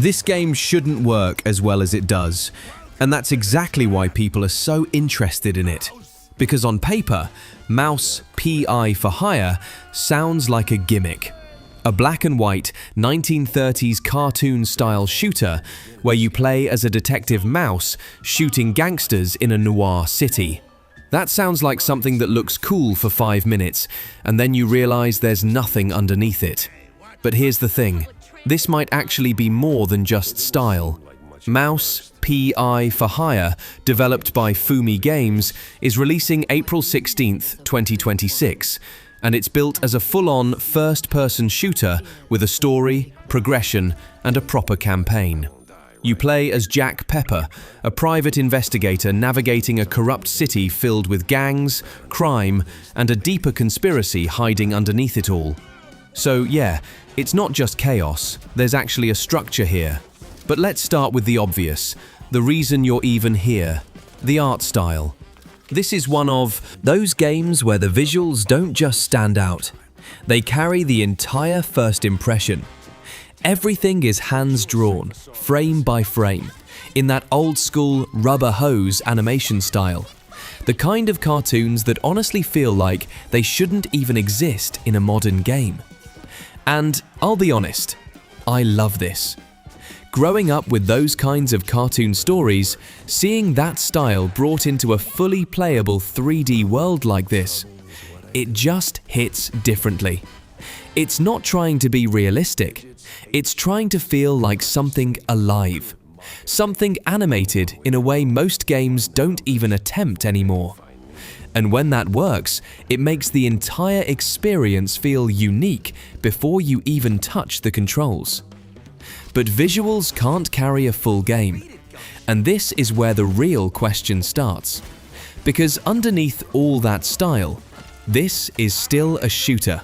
This game shouldn't work as well as it does, and that's exactly why people are so interested in it. Because on paper, Mouse P.I. for Hire sounds like a gimmick. A black and white 1930s cartoon-style shooter where you play as a detective mouse shooting gangsters in a noir city. That sounds like something that looks cool for 5 minutes, and then you realize there's nothing underneath it. But here's the thing, this might actually be more than just style. Mouse P.I. for Hire, developed by Fumi Games, is releasing April 16th, 2026, and it's built as a full-on first-person shooter with a story, progression, and a proper campaign. You play as Jack Pepper, a private investigator navigating a corrupt city filled with gangs, crime, and a deeper conspiracy hiding underneath it all. So yeah, it's not just chaos, there's actually a structure here. But let's start with the obvious, the reason you're even here, the art style. This is one of those games where the visuals don't just stand out, they carry the entire first impression. Everything is hands-drawn, frame by frame, in that old-school rubber hose animation style. The kind of cartoons that honestly feel like they shouldn't even exist in a modern game. And I'll be honest, I love this. Growing up with those kinds of cartoon stories, seeing that style brought into a fully playable 3D world like this, it just hits differently. It's not trying to be realistic, it's trying to feel like something alive. Something animated in a way most games don't even attempt anymore. And when that works, it makes the entire experience feel unique before you even touch the controls. But visuals can't carry a full game, and this is where the real question starts. Because underneath all that style, this is still a shooter.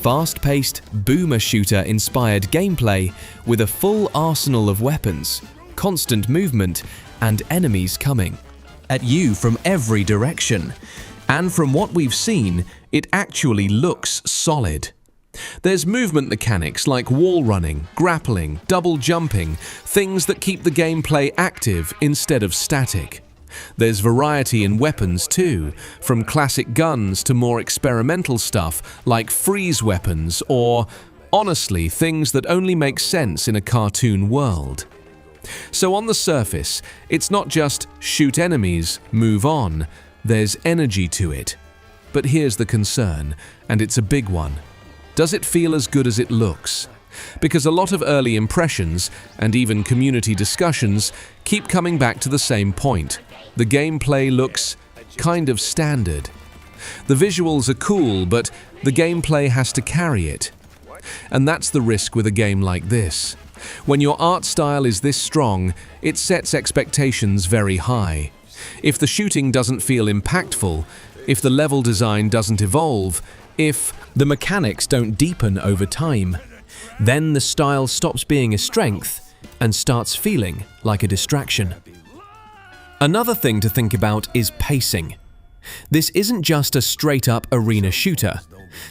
Fast-paced, boomer shooter-inspired gameplay with a full arsenal of weapons, constant movement, and enemies coming at you from every direction. And from what we've seen, it actually looks solid. There's movement mechanics like wall running, grappling, double jumping, things that keep the gameplay active instead of static. There's variety in weapons too, from classic guns to more experimental stuff like freeze weapons or, honestly, things that only make sense in a cartoon world. So on the surface, it's not just shoot enemies, move on, there's energy to it. But here's the concern, and it's a big one. Does it feel as good as it looks? Because a lot of early impressions, and even community discussions, keep coming back to the same point. The gameplay looks kind of standard. The visuals are cool, but the gameplay has to carry it. And that's the risk with a game like this. When your art style is this strong, it sets expectations very high. If the shooting doesn't feel impactful, if the level design doesn't evolve, if the mechanics don't deepen over time, then the style stops being a strength and starts feeling like a distraction. Another thing to think about is pacing. This isn't just a straight-up arena shooter.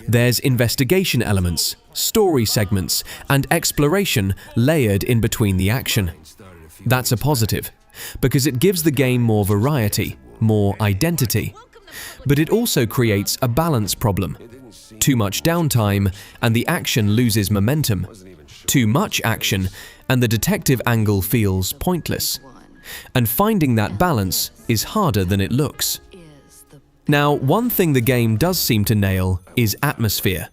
There's investigation elements, story segments, and exploration layered in between the action. That's a positive, because it gives the game more variety, more identity. But it also creates a balance problem. Too much downtime, and the action loses momentum. Too much action, and the detective angle feels pointless. And finding that balance is harder than it looks. Now, one thing the game does seem to nail is atmosphere.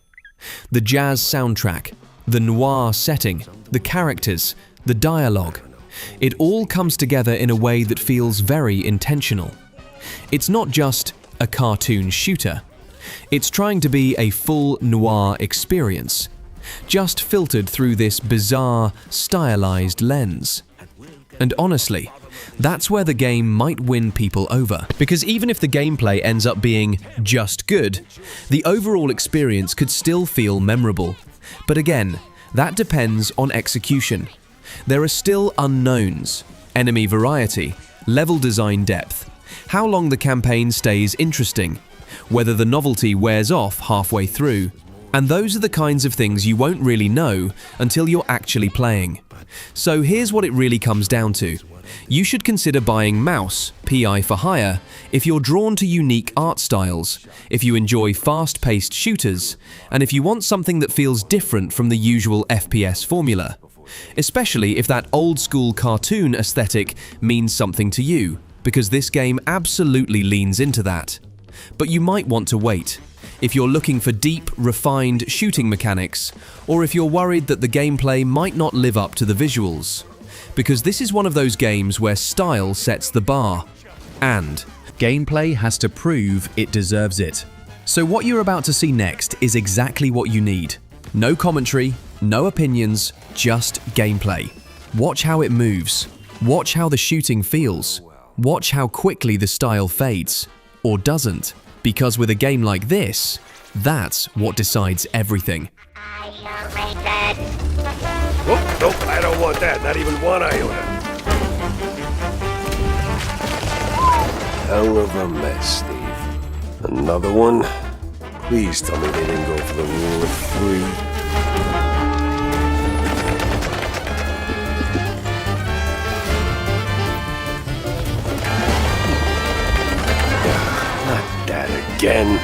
The jazz soundtrack, the noir setting, the characters, the dialogue. It all comes together in a way that feels very intentional. It's not just a cartoon shooter. It's trying to be a full noir experience, just filtered through this bizarre, stylized lens. And honestly, that's where the game might win people over. Because even if the gameplay ends up being just good, the overall experience could still feel memorable. But again, that depends on execution. There are still unknowns, enemy variety, level design depth, how long the campaign stays interesting, whether the novelty wears off halfway through. And those are the kinds of things you won't really know until you're actually playing. So here's what it really comes down to. You should consider buying Mouse, PI for hire, if you're drawn to unique art styles, if you enjoy fast-paced shooters, and if you want something that feels different from the usual FPS formula. Especially if that old-school cartoon aesthetic means something to you, because this game absolutely leans into that. But you might want to wait, if you're looking for deep, refined shooting mechanics, or if you're worried that the gameplay might not live up to the visuals. Because this is one of those games where style sets the bar, and gameplay has to prove it deserves it. So what you're about to see next is exactly what you need. No commentary, no opinions, just gameplay. Watch how it moves. Watch how the shooting feels. Watch how quickly the style fades, or doesn't. Because with a game like this, that's what decides everything. Oh, nope, I don't want that, not even 1 iota. Hell of a mess, Steve. Another one? Please tell me they didn't go for the rule of 3. Not that again.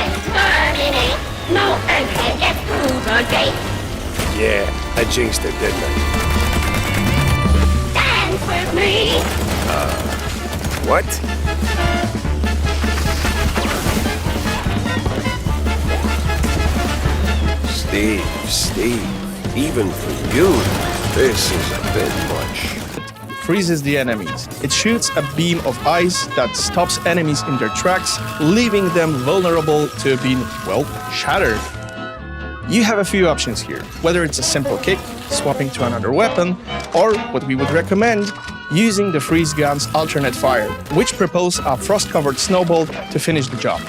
Exterminate! No enemy gets through. Yeah, I jinxed it, didn't I? Dance with me! What? Steve, even for you, this is a bit much. Freezes the enemies. It shoots a beam of ice that stops enemies in their tracks, leaving them vulnerable to being, well, shattered. You have a few options here, whether it's a simple kick, swapping to another weapon, or what we would recommend, using the freeze gun's alternate fire, which propels a frost-covered snowball to finish the job.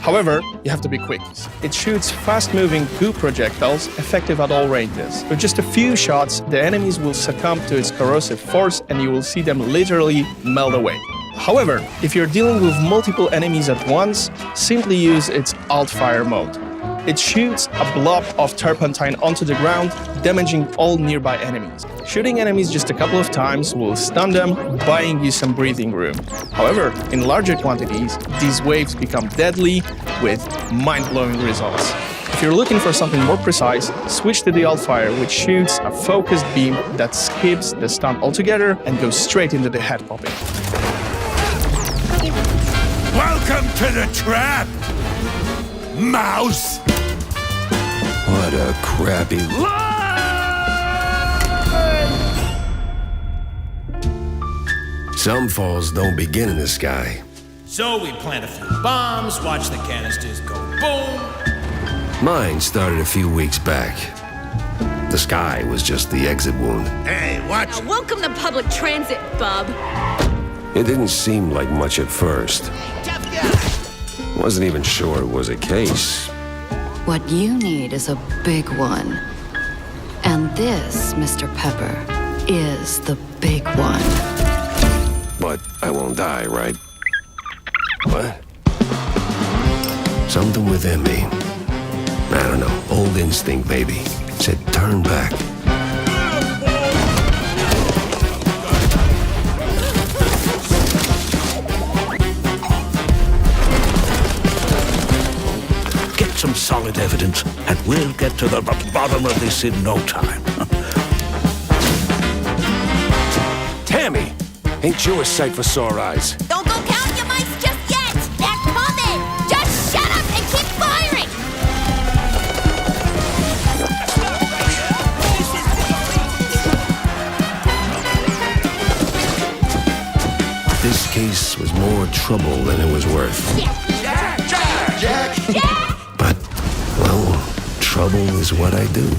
However, you have to be quick. It shoots fast-moving goo projectiles effective at all ranges. With just a few shots, the enemies will succumb to its corrosive force and you will see them literally melt away. However, if you're dealing with multiple enemies at once, simply use its alt-fire mode. It shoots a blob of turpentine onto the ground, damaging all nearby enemies. Shooting enemies just a couple of times will stun them, buying you some breathing room. However, in larger quantities, these waves become deadly with mind-blowing results. If you're looking for something more precise, switch to the alt-fire, which shoots a focused beam that skips the stun altogether and goes straight into the head popping. Welcome to the trap, Mouse! What a crappy... Some falls don't begin in the sky. So we plant a few bombs, watch the canisters go boom. Mine started a few weeks back. The sky was just the exit wound. Hey, watch! Welcome to public transit, bub. It didn't seem like much at first. Wasn't even sure it was a case. What you need is a big one. And this, Mr. Pepper, is the big one. But I won't die, right? What? Something within me, I don't know, old instinct maybe, said turn back. Some solid evidence, and we'll get to the bottom of this in no time. Tammy, ain't you a sight for sore eyes? Don't go count your mice just yet! They're coming! Just shut up and keep firing! This case was more trouble than it was worth. Jack! But, well, trouble is what I do.